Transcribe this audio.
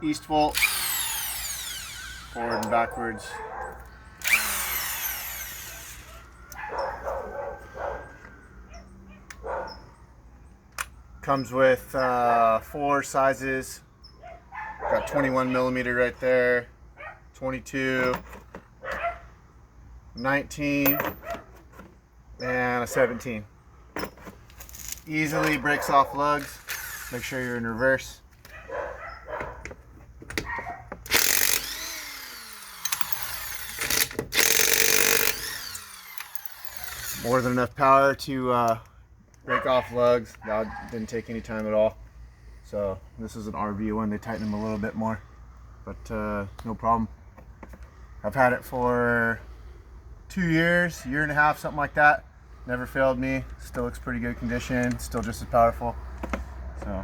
Eastvolt, forward and backwards. Comes with 4 sizes. Got 21 millimeter right there, 22, 19, and a 17. Easily breaks off lugs. Make sure you're in reverse. More than enough power to break off lugs. That didn't take any time at all. So this is an RV one. They tighten them a little bit more, but no problem. I've had it for 2 years, year and a half, something like that. Never failed me. Still looks pretty good condition. Still just as powerful. So